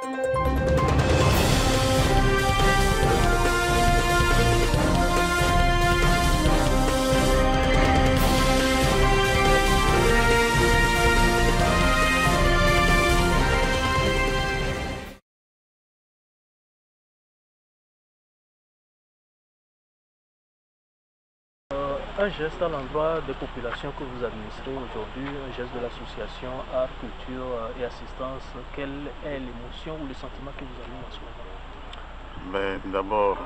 Un geste à l'endroit des populations que vous administrez aujourd'hui, un geste de l'association Art, Culture et Assistance, quelle est l'émotion ou le sentiment qui vous anime en ce moment? D'abord,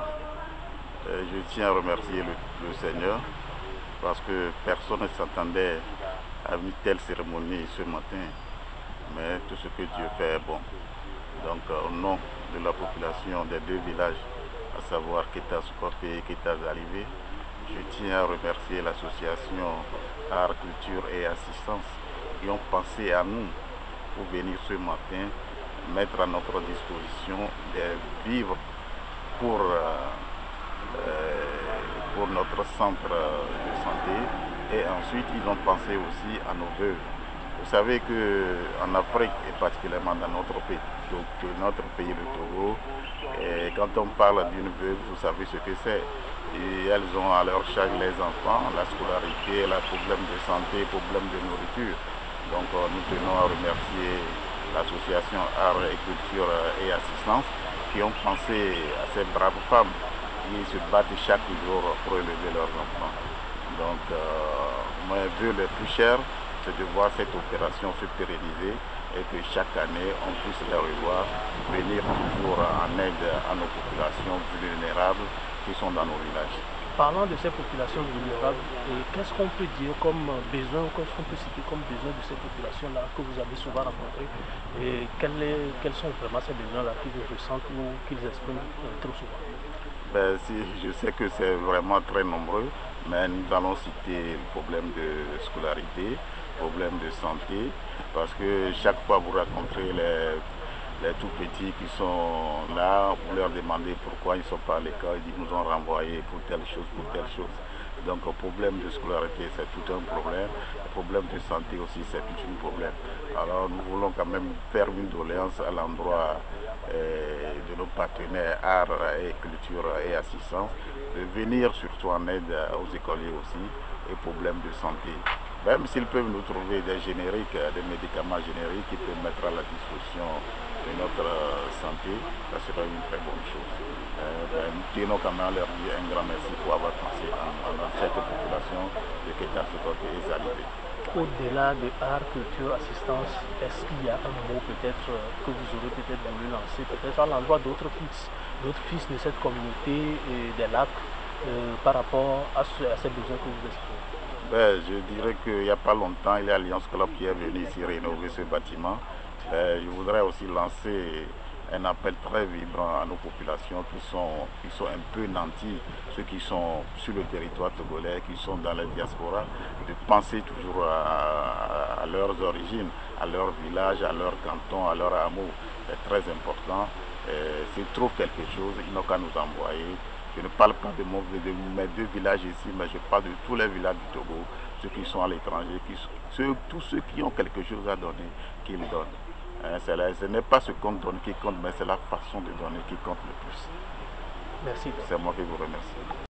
je tiens à remercier le Seigneur parce que personne ne s'attendait à une telle cérémonie ce matin, mais tout ce que Dieu fait est bon. Donc au nom de la population des deux villages, à savoir Keta Sokopé et Keta Zalivé, je tiens à remercier l'association Art, Culture et Assistance qui ont pensé à nous pour venir ce matin mettre à notre disposition des vivres pour notre centre de santé, et ensuite ils ont pensé aussi à nos veuves. Vous savez qu'en Afrique et particulièrement dans notre pays, le Togo, et quand on parle d'une veuve, vous savez ce que c'est. Et elles ont à leur charge les enfants, la scolarité, les problèmes de santé, les problèmes de nourriture. Donc nous tenons à remercier l'association Art et Culture et Assistance qui ont pensé à ces braves femmes qui se battent chaque jour pour élever leurs enfants. Donc mon vœu le plus cher, c'est de voir cette opération se pérenniser et que chaque année on puisse les revoir, venir toujours en aide à nos populations vulnérables qui sont dans nos villages. Parlant de ces populations vulnérables, qu'est-ce qu'on peut dire comme besoin, qu'est-ce qu'on peut citer comme besoin de ces populations-là que vous avez souvent rencontrées, et quels sont vraiment ces besoins-là qu'ils ressentent ou qu'ils expriment trop souvent? Je sais que c'est vraiment très nombreux, mais nous allons citer le problème de scolarité, problème de santé, parce que chaque fois vous rencontrez les tout petits qui sont là, vous leur demandez pourquoi ils ne sont pas à l'école, ils nous ont renvoyés pour telle chose, pour telle chose. Donc le problème de scolarité, c'est tout un problème. Le problème de santé aussi, c'est tout un problème. Alors nous voulons quand même faire une doléance à l'endroit de nos partenaires art et culture et assistance, de venir surtout en aide aux écoliers aussi, et problèmes de santé. Même s'ils peuvent nous trouver des génériques, des médicaments génériques qu'ils peuvent mettre à la disposition de notre santé, ça serait une très bonne chose. Nous tenons quand même à leur dire un grand merci pour avoir pensé à cette population de Keta Sokopé et Zalivé. Au-delà de art, culture, assistance, est-ce qu'il y a un mot peut-être que vous aurez peut-être voulu lancer, peut-être à l'endroit d'autres fils de cette communauté et des lacs par rapport à ces besoins que vous exprimez? Je dirais qu'il n'y a pas longtemps, il y a Alliance Club qui est venu ici rénover ce bâtiment. Je voudrais aussi lancer un appel très vibrant à nos populations qui sont un peu nantis, ceux qui sont sur le territoire togolais, qui sont dans la diaspora, de penser toujours à leurs origines, à leur village, à leur canton, à leur hameau. C'est très important. S'ils trouvent quelque chose, ils n'ont qu'à nous envoyer. Je ne parle pas de mes deux villages ici, mais je parle de tous les villages du Togo, ceux qui sont à l'étranger, tous ceux qui ont quelque chose à donner, qu'ils donnent. Ce n'est pas ce qu'on donne qui compte, mais c'est la façon de donner qui compte le plus. Merci. C'est moi qui vous remercie.